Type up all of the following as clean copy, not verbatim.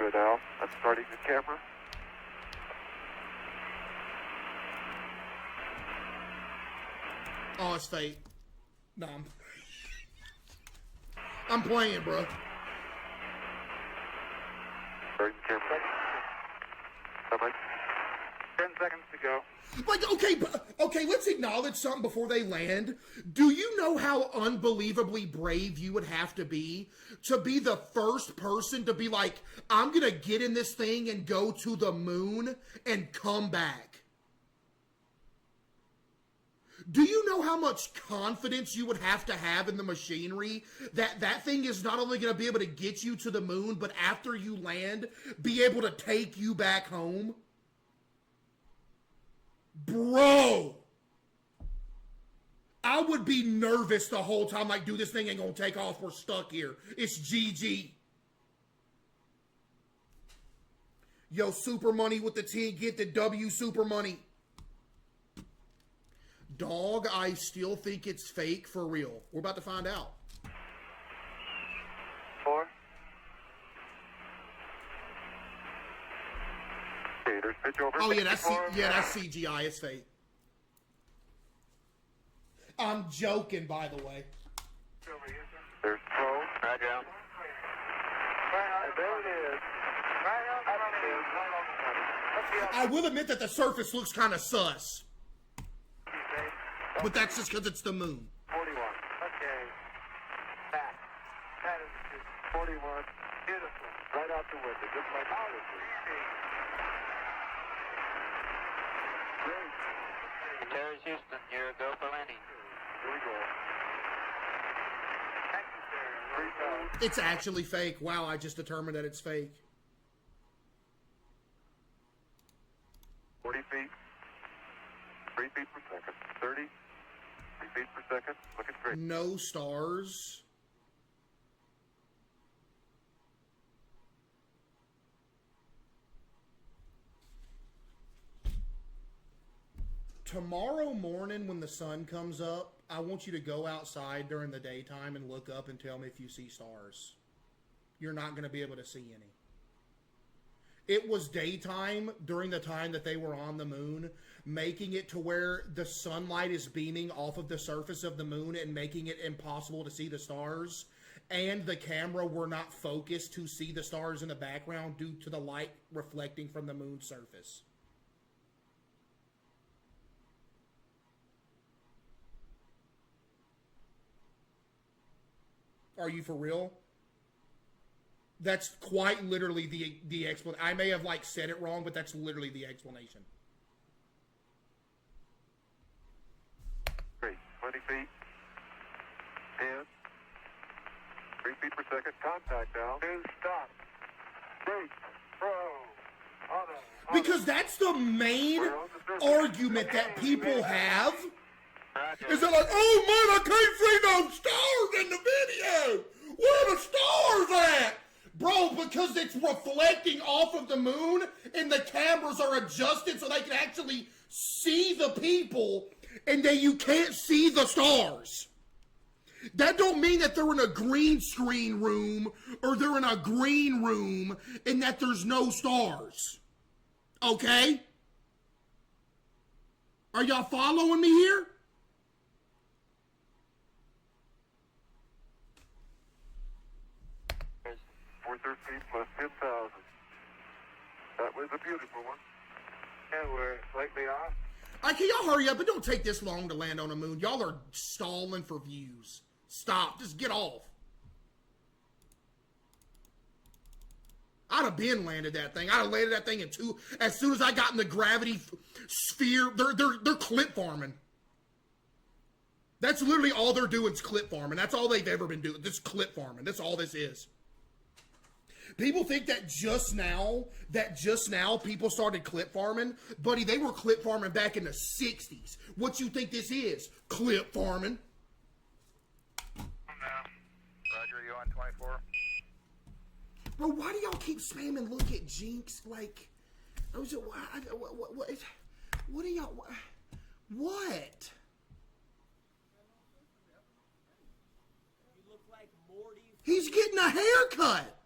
Good, Al. I'm starting the camera. Oh, it's fake. No, I'm playing, bro. Starting the camera. How much? 10 seconds to go. Like, okay, let's acknowledge something before they land. Do you know how unbelievably brave you would have to be the first person to be like, I'm gonna get in this thing and go to the moon and come back? Do you know how much confidence you would have to have in the machinery that that thing is not only going to be able to get you to the moon, but after you land, be able to take you back home? Bro! I would be nervous the whole time, like, dude, this thing ain't gonna take off, we're stuck here. It's GG. Yo, Super Money with the T, get the W Super Money. Dog, I still think it's fake for real. We're about to find out. 4. Okay, there's pitch over. Oh yeah, that's CGI. It's fake. I'm joking, by the way. There's throw. Right down. There it is. I will admit that the surface looks kind of sus. But that's just because it's the moon. 41. Okay. Back. That is 41. Beautiful. Right out the window, just like it should be. Great. Terry Houston, you're go for landing. Here we go. Thank you, Terry. It's actually fake. Wow, I just determined that it's fake. 40 feet. 3 feet per second. 30. 3 feet per second. Looking straight. No stars. Tomorrow morning when the sun comes up, I want you to go outside during the daytime and look up and tell me if you see stars. You're not going to be able to see any. It was daytime during the time that they were on the moon, making it to where the sunlight is beaming off of the surface of the moon and making it impossible to see the stars. And the camera were not focused to see the stars in the background due to the light reflecting from the moon's surface. Are you for real? That's quite literally the explanation. I may have like said it wrong, but that's literally the explanation. Great. 20 feet. 10. 3 feet per second. Contact now. 2. Stop. Great. Throw. Auto. Because that's the main argument that people have. Is that like, oh man, I can't see no stars in the video. Where are the stars at? Bro, because it's reflecting off of the moon and the cameras are adjusted so they can actually see the people and then you can't see the stars. That don't mean that they're in a green screen room or they're in a green room and that there's no stars. Okay? Are y'all following me here? feet plus 10,000. That was a beautiful one. And we're slightly off. Can y'all hurry up? It don't take this long to land on the moon. Y'all are stalling for views. Stop. Just get off. I'd have been landed that thing. I'd have landed that thing in 2. As soon as I got in the gravity sphere, they're clip farming. That's literally all they're doing is clip farming. That's all they've ever been doing. This clip farming. That's all this is. People think that just now people started clip farming. Buddy, they were clip farming back in the 60s. What you think this is? Clip farming. Roger, you on 24? Bro, why do y'all keep spamming look at Jinx? Like, what do y'all, what? He's getting a haircut.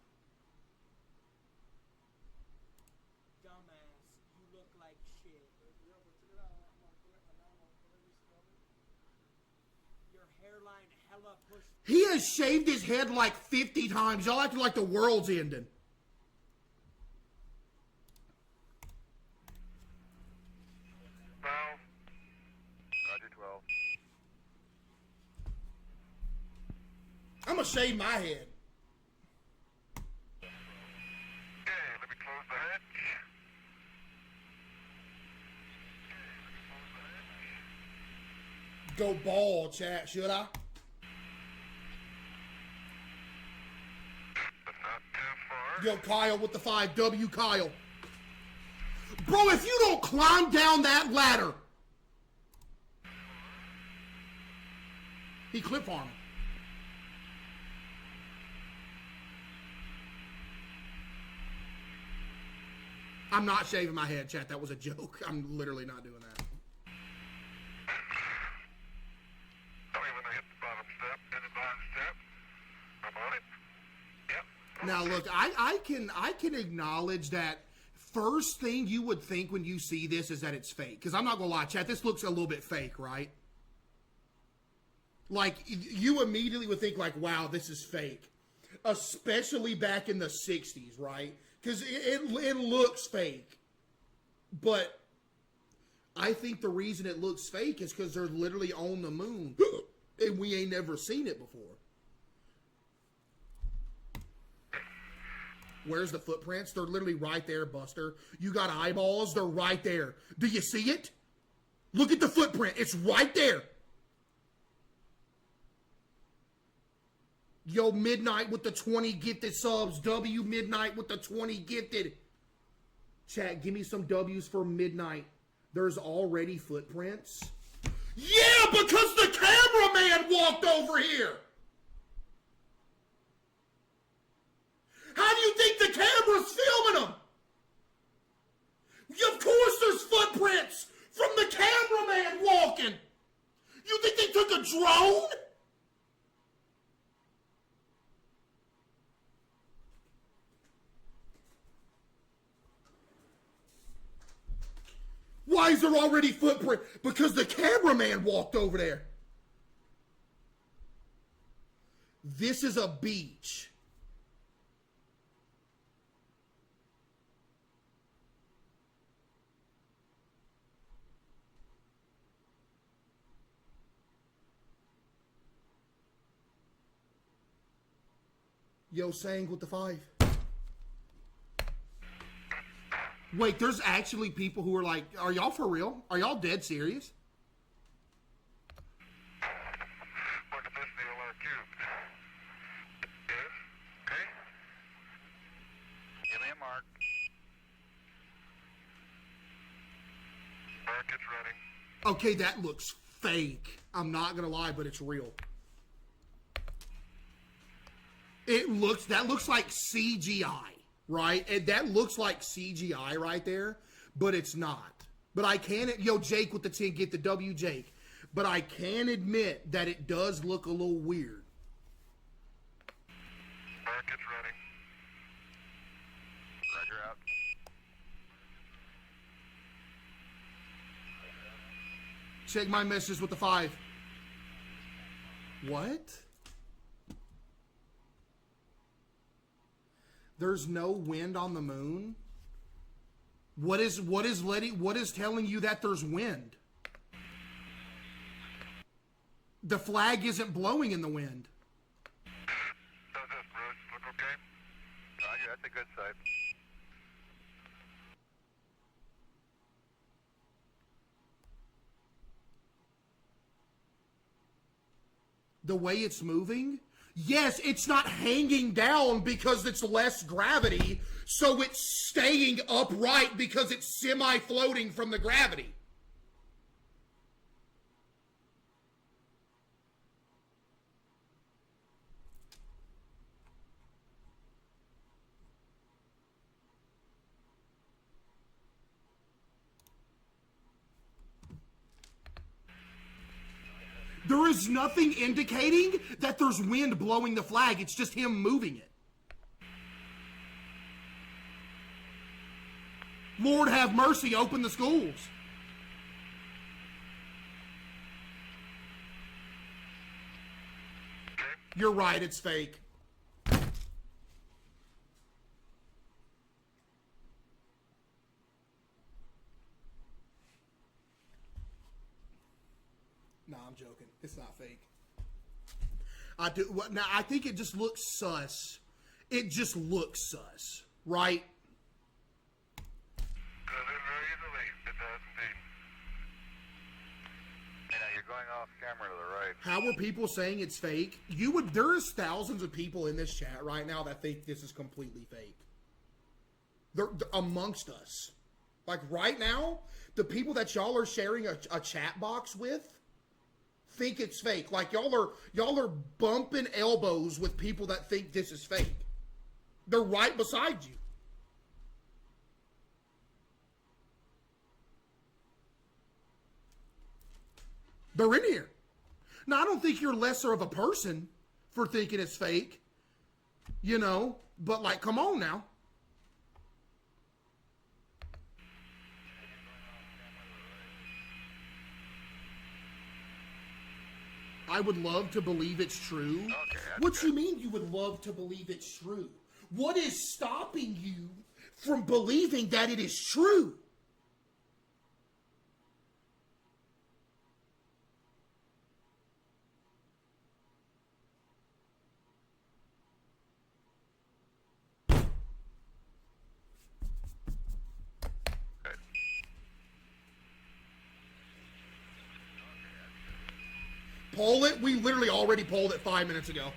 He has shaved his head like 50 times. Y'all acting like the world's ending. Roger 12. I'm going to shave my head. Okay, let me close the hatch. Go bald, chat, should I? That's not too far. Yo, Kyle with the 5W, Kyle. Bro, if you don't climb down that ladder. He clip farmed. I'm not shaving my head, chat. That was a joke. I'm literally not doing that. Tell me when I hit the bottom step, hit the bottom step. I'm on it. Yep. Now look, I can acknowledge that first thing you would think when you see this is that it's fake. Because I'm not gonna lie, chat, this looks a little bit fake, right? Like, you immediately would think like, wow, this is fake. Especially back in the 60s, right? Because it looks fake. But I think the reason it looks fake is because they're literally on the moon. And we ain't never seen it before. Where's the footprints? They're literally right there, Buster. You got eyeballs? They're right there. Do you see it? Look at the footprint. It's right there. Yo, Midnight with the 20 gifted subs. W Midnight with the 20 gifted. Chat, give me some W's for Midnight. There's already footprints. Yeah, because the cameraman walked over here. How do you think the camera's filming them? Of course there's footprints from the cameraman walking. You think they took a drone? Why is there already footprint? Because the cameraman walked over there. This is a beach. Yo, Sang with the 5. Wait, there's actually people who are like, are y'all for real? Are y'all dead serious? Look at this DLR cube. Yes? Okay? Give me a mark. Mark, it's running. Okay, that looks fake. I'm not gonna lie, but it's real. That looks like CGI, right? And that looks like CGI right there, but it's not. But I can, yo, Jake with the 10, get the W, Jake. But I can admit that it does look a little weird. Mark, it's running. Roger out. Check my message with the 5. What? There's no wind on the moon? What is telling you that there's wind? The flag isn't blowing in the wind. Does this, Bruce? Look okay? Roger, that's a good sight. The way it's moving? Yes, it's not hanging down because it's less gravity, so it's staying upright because it's semi-floating from the gravity. There is nothing indicating that there's wind blowing the flag. It's just him moving it. Lord have mercy, open the schools. You're right, it's fake. Nah, I'm joking. It's not fake. I do. Now, I think it just looks sus. It just looks sus, right? You're going off camera to the right. How are people saying it's fake? There's thousands of people in this chat right now that think this is completely fake. They're amongst us. Like right now, the people that y'all are sharing a chat box with think it's fake. Like y'all are bumping elbows with people that think this is fake. They're right beside you. They're in here. Now, I don't think you're lesser of a person for thinking it's fake, you know, but like, come on now. I would love to believe it's true. Okay, What you mean you would love to believe it's true? What is stopping you from believing that it is true? Poll it? We literally already polled it 5 minutes ago.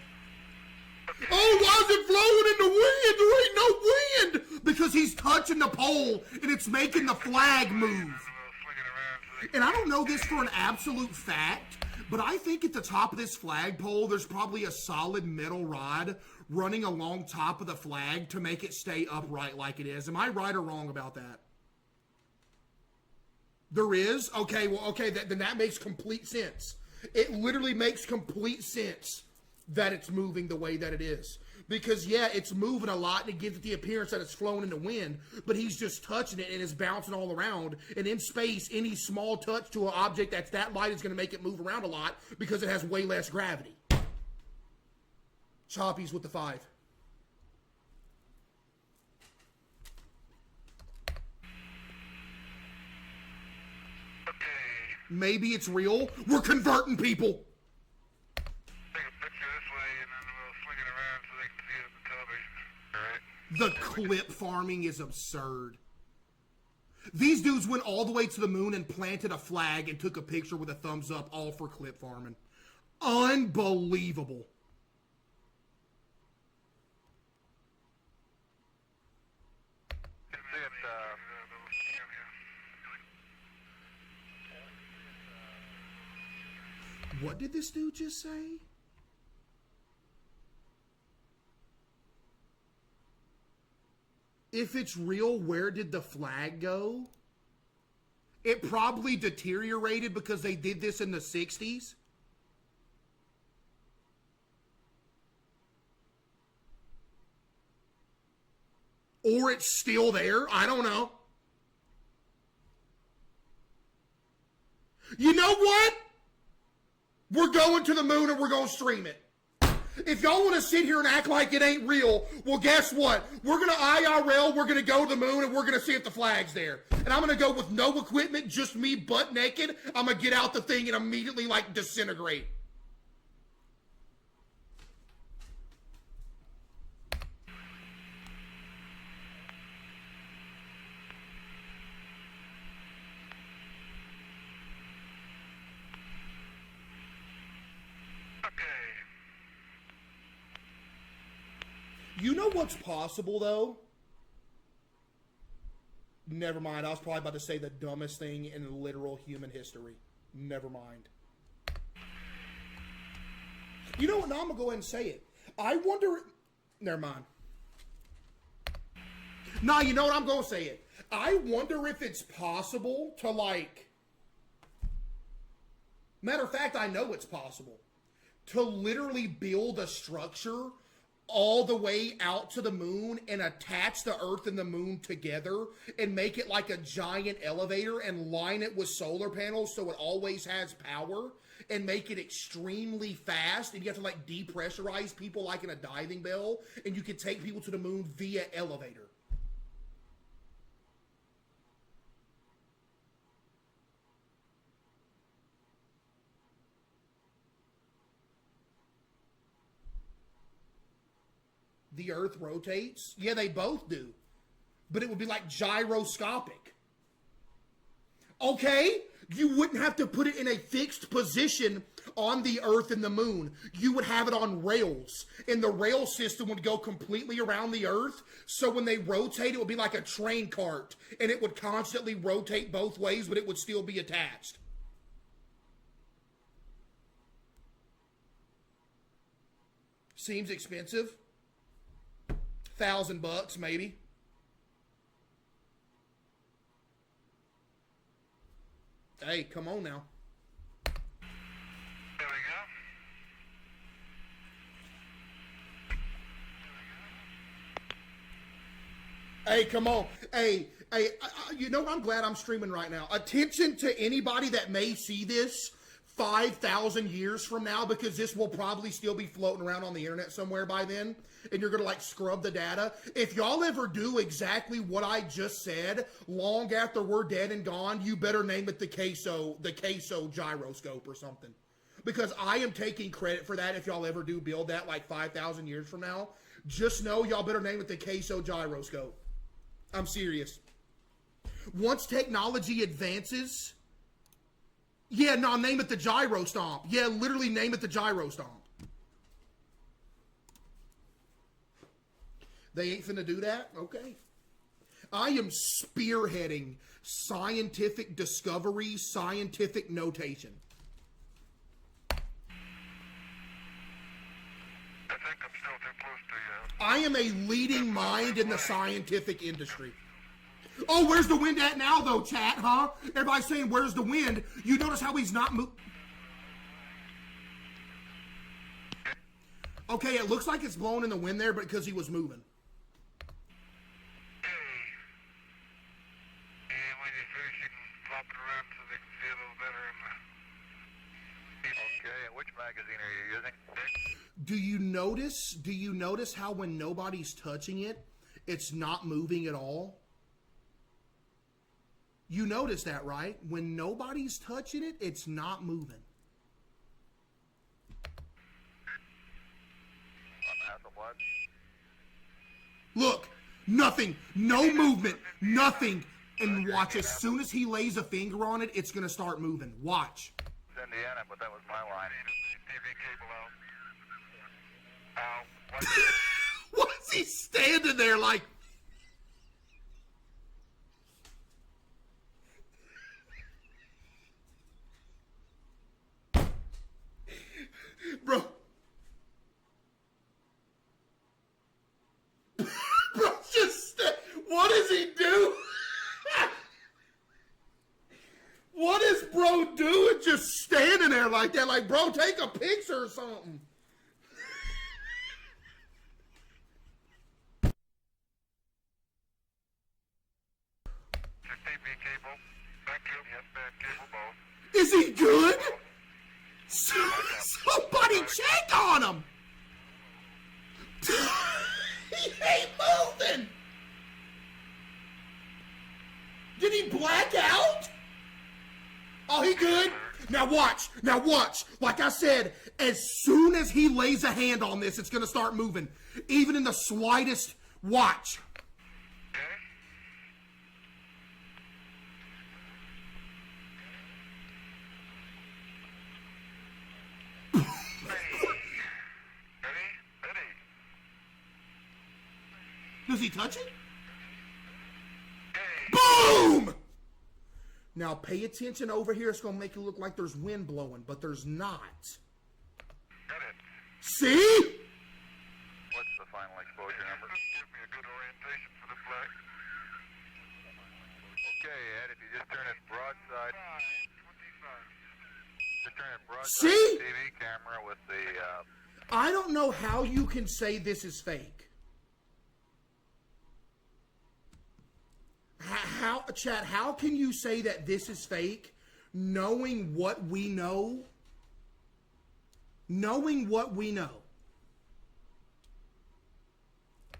Oh, why is it flowing in the wind? There ain't no wind! Because he's touching the pole and it's making the flag move. And I don't know this for an absolute fact, but I think at the top of this flagpole, there's probably a solid metal rod running along top of the flag to make it stay upright like it is. Am I right or wrong about that? There is? Okay, well, okay, then that makes complete sense. It literally makes complete sense that it's moving the way that it is. Because, yeah, it's moving a lot and it gives it the appearance that it's flowing in the wind, but he's just touching it and it's bouncing all around. And in space, any small touch to an object that's that light is going to make it move around a lot because it has way less gravity. Choppy's with the 5. Maybe it's real. We're converting people. Take a picture this way and then we'll swing it around so they can see it on the television. Alright? The clip farming is absurd. These dudes went all the way to the moon and planted a flag and took a picture with a thumbs up, all for clip farming. Unbelievable. What did this dude just say? If it's real, where did the flag go? It probably deteriorated because they did this in the 60s. Or it's still there. I don't know. You know what? We're going to the moon and we're going to stream it. If y'all want to sit here and act like it ain't real, well, guess what? We're going to IRL, we're going to go to the moon, and we're going to see if the flag's there. And I'm going to go with no equipment, just me butt naked. I'm going to get out the thing and immediately, like, disintegrate. You know what's possible, though? Never mind. I was probably about to say the dumbest thing in literal human history. Never mind. You know what? Now I'm going to go ahead and say it. I wonder... Never mind. Nah, you know what? I'm going to say it. I wonder if it's possible to, like... Matter of fact, I know it's possible. To literally build a structure all the way out to the moon and attach the Earth and the moon together and make it like a giant elevator and line it with solar panels so it always has power and make it extremely fast, and you have to like depressurize people like in a diving bell, and you can take people to the moon via elevator. The Earth rotates? Yeah, they both do. But it would be like gyroscopic. Okay? You wouldn't have to put it in a fixed position on the Earth and the moon. You would have it on rails. And the rail system would go completely around the Earth. So when they rotate, it would be like a train cart. And it would constantly rotate both ways, but it would still be attached. Seems expensive. $1,000 maybe. Hey, come on now. There we go. Hey, come on. Hey, you know, I'm glad I'm streaming right now. Attention to anybody that may see this 5,000 years from now, because this will probably still be floating around on the internet somewhere by then, and you're going to like scrub the data. If y'all ever do exactly what I just said, long after we're dead and gone, you better name it the Caseoh gyroscope or something. Because I am taking credit for that if y'all ever do build that like 5,000 years from now. Just know y'all better name it the Caseoh gyroscope. I'm serious. Once technology advances... Yeah, no, name it the gyro stomp. Yeah, literally name it the gyro stomp. They ain't finna do that? Okay. I am spearheading scientific discovery, scientific notation. I think I'm still too close to you. I am a leading mind in the scientific industry. Oh, where's the wind at now, though, chat, huh? Everybody's saying, where's the wind? You notice how he's not moving? Okay, it looks like it's blowing in the wind there, but because he was moving. Yeah, when you finish, you can flop it around so they can see a little better. Okay, and which magazine are you using? Do you notice how when nobody's touching it, it's not moving at all? You notice that, right? When nobody's touching it, it's not moving. Look, nothing, no movement, nothing. And watch, as soon as he lays a finger on it, it's going to start moving. Watch. It's Indiana, but that was my line. TV cable out. Ow. Why is he standing there like... Bro. Bro, what does he do? What is bro doing just standing there like that? Like, bro, take a picture or something. TV cable. Back cable. Yes, back cable both. Is he good? Somebody check on him. He ain't moving. Did he black out? Oh, he good? Now watch. Now watch. Like I said, as soon as he lays a hand on this, it's going to start moving. Even in the slightest. Watch. Does he touch it? Boom! Now pay attention over here. It's going to make it look like there's wind blowing, but there's not. Got it. See? What's the final exposure number? Give me a good orientation for the flag. Okay, Ed, if you just turn it broadside. 25. Just turn it broadside. See? TV camera with the I don't know how you can say this is fake. Chat, how can you say that this is fake knowing what we know? Knowing what we know.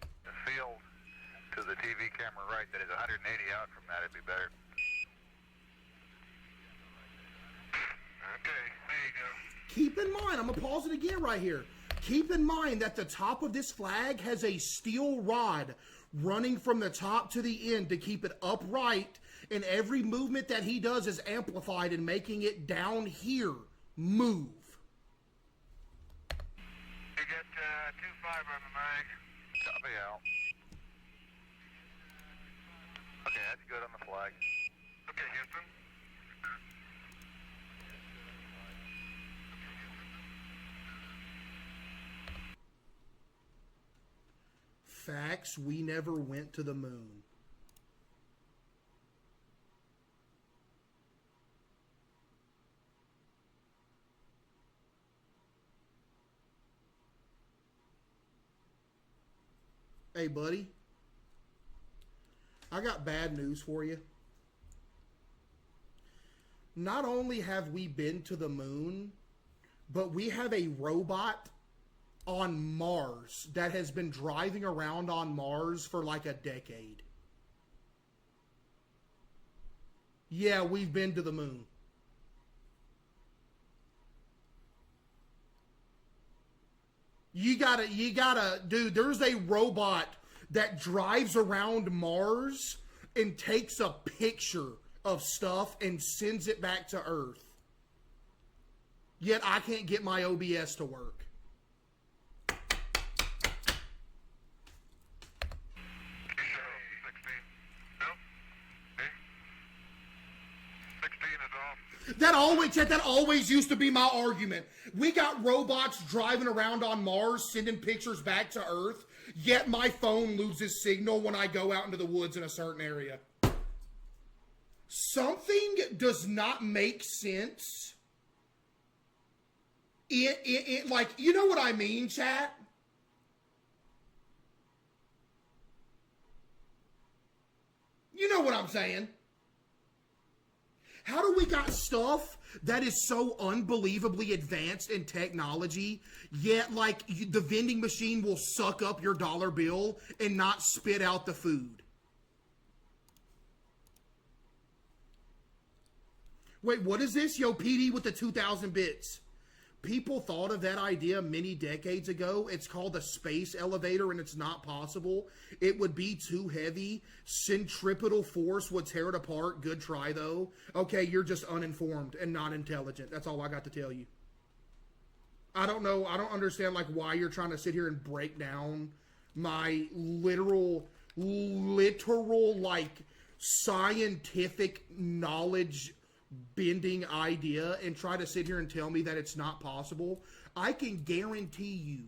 The field to the TV camera right that is 180 out from that, it'd be better. Okay, there you go. Keep in mind, I'm going to pause it again right here. Keep in mind that the top of this flag has a steel rod running from the top to the end to keep it upright, and every movement that he does is amplified and making it down here move. You get 2.5 on the mag. Copy out. Okay, that's good on the flag. Okay, Houston. Facts, we never went to the moon. Hey, buddy. I got bad news for you. Not only have we been to the moon, but we have a robot on Mars that has been driving around on Mars for like a decade. Yeah, we've been to the moon. You gotta, dude, there's a robot that drives around Mars and takes a picture of stuff and sends it back to Earth. Yet I can't get my OBS to work. 16 is off. That always used to be my argument. We got robots driving around on Mars, sending pictures back to Earth, yet my phone loses signal when I go out into the woods in a certain area. Something does not make sense. Like, you know what I mean, chat? You know what I'm saying? How do we got stuff that is so unbelievably advanced in technology, yet like the vending machine will suck up your dollar bill and not spit out the food? Wait, what is this? Yo, PD with the 2,000 bits. People thought of that idea many decades ago. It's called a space elevator, and it's not possible. It would be too heavy. Centripetal force would tear it apart. Good try, though. Okay, you're just uninformed and not intelligent. That's all I got to tell you. I don't know. I don't understand, like, why you're trying to sit here and break down my literal, like, scientific knowledge bending idea and try to sit here and tell me that it's not possible. I can guarantee you.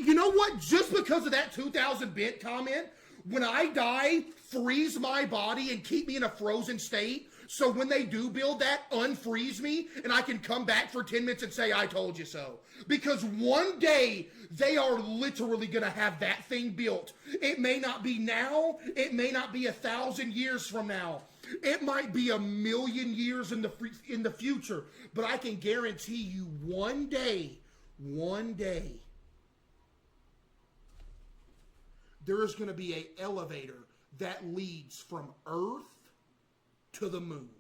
You know what? Just because of that 2,000 bit comment, when I die, freeze my body and keep me in a frozen state. So when they do build that, unfreeze me and I can come back for 10 minutes and say, I told you so. Because one day they are literally going to have that thing built. It may not be now. It may not be 1,000 years from now. It might be 1,000,000 years in the future, but I can guarantee you one day, there is going to be an elevator that leads from Earth to the moon.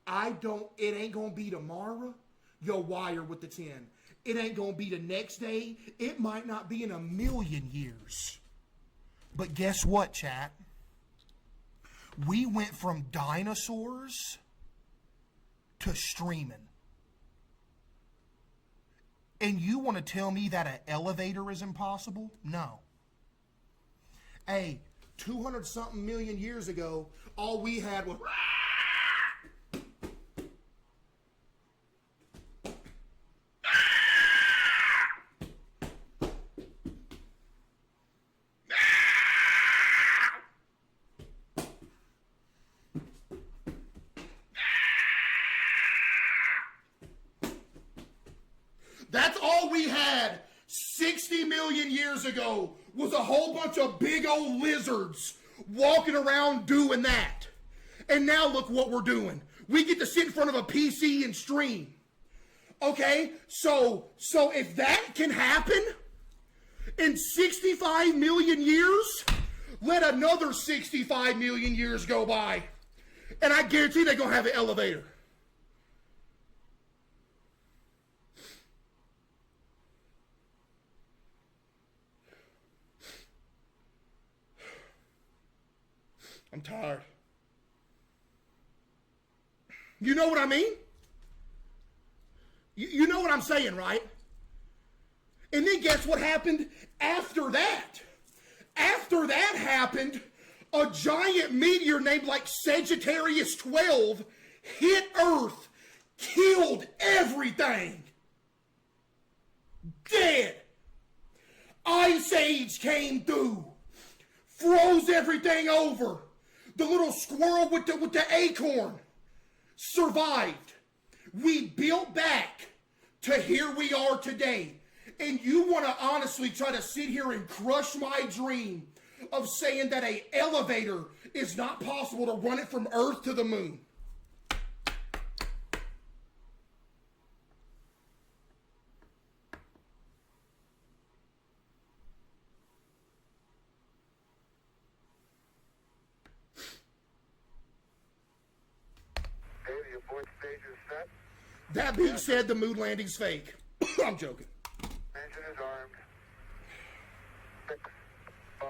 It ain't going to be tomorrow. Yo, wire with the 10. It ain't going to be the next day. It might not be in 1,000,000 years. But guess what, chat? We went from dinosaurs to streaming. And you want to tell me that an elevator is impossible? No. Hey, 200-something million years ago, all we had was... million years ago was a whole bunch of big old lizards walking around doing that. And now look what we're doing. We get to sit in front of a PC and stream. Okay? So if that can happen in 65 million years, let another 65 million years go by. And I guarantee they're going to have an elevator. I'm tired. You know what I mean? You know what I'm saying, right? And then guess what happened after that? After that happened, a giant meteor named like Sagittarius 12 hit Earth, killed everything. Dead. Ice Age came through, froze everything over. The little squirrel with the acorn survived. We built back to here we are today. And you want to honestly try to sit here and crush my dream of saying that an elevator is not possible to run it from Earth to the moon. That being said, the moon landing's fake. I'm joking. Engine is armed. 6, 5,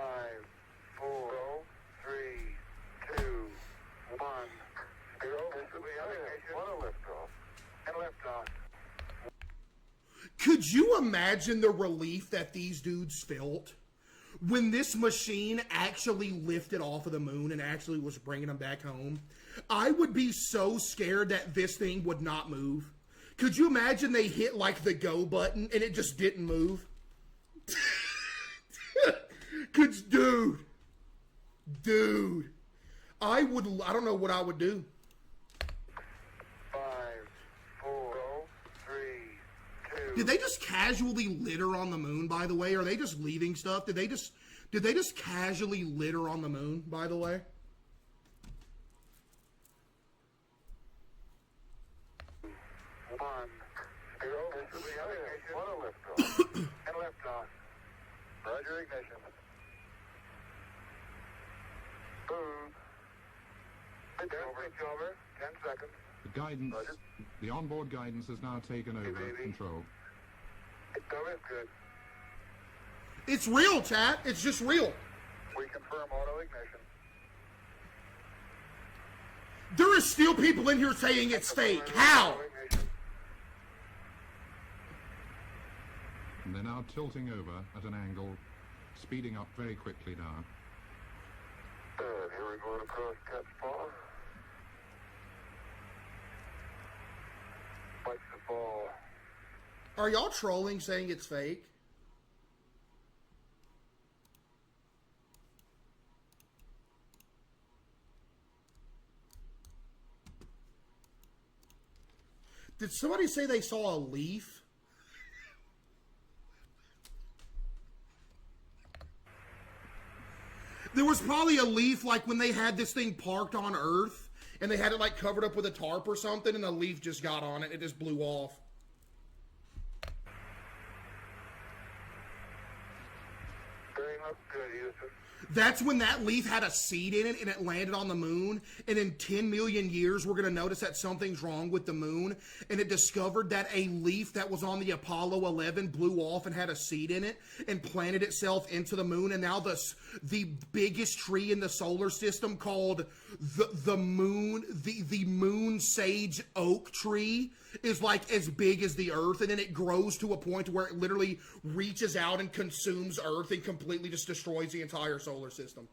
4, 3, 2, 1. 0. This will be allocation. Auto liftoff. And liftoff. Could you imagine the relief that these dudes felt when this machine actually lifted off of the moon and actually was bringing them back home? I would be so scared that this thing would not move. Could you imagine they hit like the go button and it just didn't move? Dude, I don't know what I would do. 5, 4, 3, 2. Did they just casually litter on the moon, by the way? Are they just leaving stuff? Did they just casually litter on the moon, by the way? 1, 0. This will be allocation. Auto liftoff. And liftoff. Roger ignition. Boom. Switch over. 10 seconds. The guidance, Roger. the onboard guidance has now taken over control. Go is good. It's real, chat. It's just real. We confirm auto ignition. There is still people in here saying it's fake. How? Auto ignition. And they're now tilting over at an angle, speeding up very quickly now. Here we're going across Cat's Paw. Watch the ball. Are y'all trolling saying it's fake? Did somebody say they saw a leaf? There was probably a leaf like when they had this thing parked on Earth and they had it like covered up with a tarp or something and a leaf just got on it and it just blew off. Bearing looks good, Houston. That's when that leaf had a seed in it and it landed on the moon. And in 10 million years, we're going to notice that something's wrong with the moon. And it discovered that a leaf that was on the Apollo 11 blew off and had a seed in it and planted itself into the moon. And now the biggest tree in the solar system called the moon sage oak tree is like as big as the Earth. And then it grows to a point where it literally reaches out and consumes Earth and completely just destroys the entire solar system.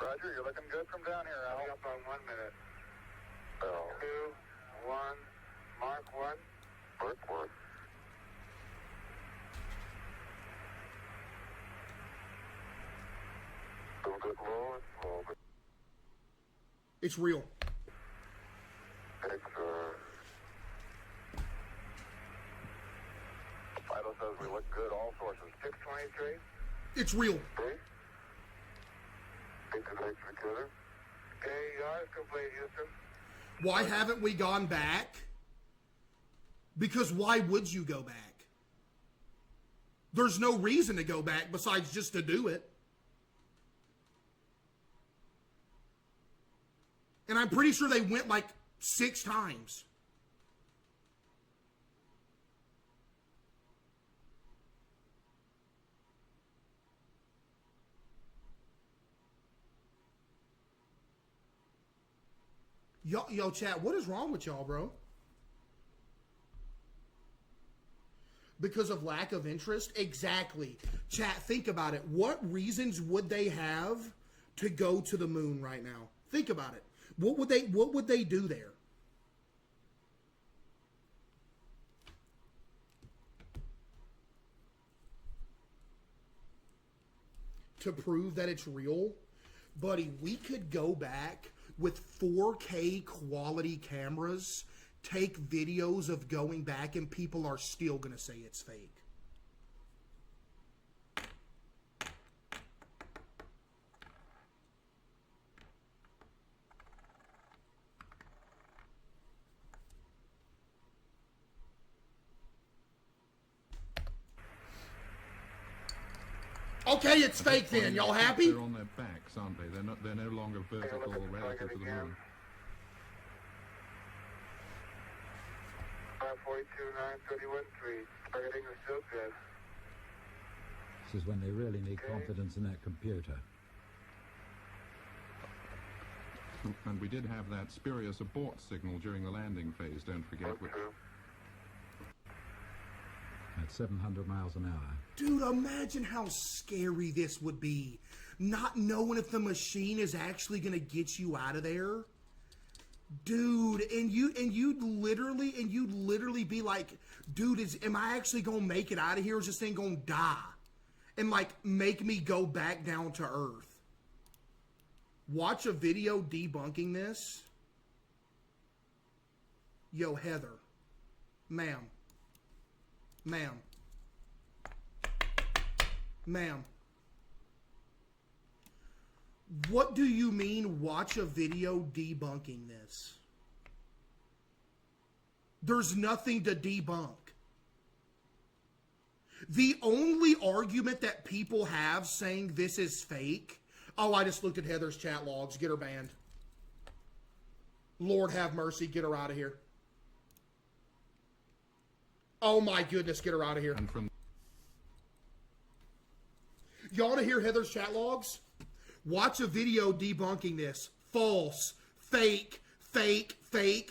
Roger, you're looking good from down here, Al. Up on 1 minute. 2, 1, Mark 1. Mark 1. Don't get low and slow, but It's real. Pixar. Caseoh says we look good, all sources. 623. It's real. Three. 828 together. Okay, guys, complete, Houston. Why haven't we gone back? Because why would you go back? There's no reason to go back besides just to do it. And I'm pretty sure they went like 6 times. Yo, chat, what is wrong with y'all, bro? Because of lack of interest? Exactly. Chat, think about it. What reasons would they have to go to the moon right now? Think about it. What would they do there? To prove that it's real? Buddy, we could go back with 4K quality cameras, take videos of going back, and people are still going to say it's fake. Okay, it's fake then. Y'all happy? They're on their backs, aren't they? They're no longer vertical relative to the moon. 542-931-3. Targeting is still good. This is when they really need confidence in that computer. And we did have that spurious abort signal during the landing phase, don't forget. At 700 miles an hour. Dude, imagine how scary this would be. Not knowing if the machine is actually going to get you out of there. Dude, and you'd literally be like, dude, am I actually going to make it out of here, or is this thing going to die? And like make me go back down to Earth. Watch a video debunking this. Yo, Heather. Ma'am. What do you mean watch a video debunking this? There's nothing to debunk. The only argument that people have saying this is fake... Oh, I just looked at Heather's chat logs. Get her banned. Lord have mercy. Get her out of here. Oh my goodness, get her out of here. Y'all want to hear Heather's chat logs? Watch a video debunking this. False. Fake.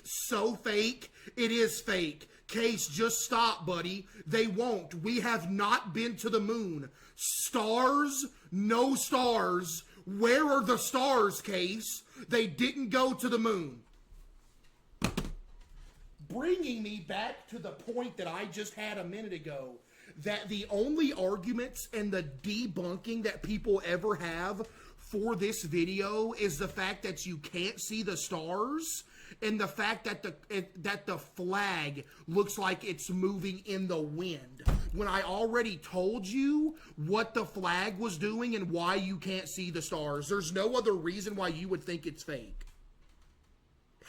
So fake. It is fake. Case, just stop, buddy. They won't. We have not been to the moon. Stars? No stars. Where are the stars, Case? They didn't go to the moon. Bringing me back to the point that I just had a minute ago, that the only arguments and the debunking that people ever have for this video is the fact that you can't see the stars and the fact that the flag looks like it's moving in the wind. When I already told you what the flag was doing and why you can't see the stars. There's no other reason why you would think it's fake.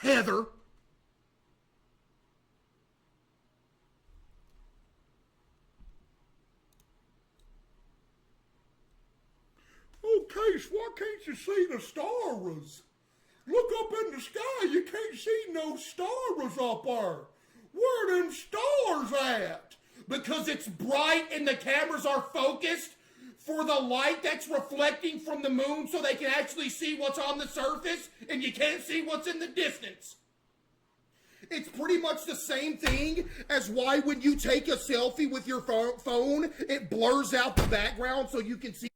Heather. Oh, Case, why can't you see the stars? Look up in the sky, you can't see no stars up there. Where them stars at? Because it's bright and the cameras are focused for the light that's reflecting from the moon so they can actually see what's on the surface and you can't see what's in the distance. It's pretty much the same thing as why when you take a selfie with your phone, it blurs out the background so you can see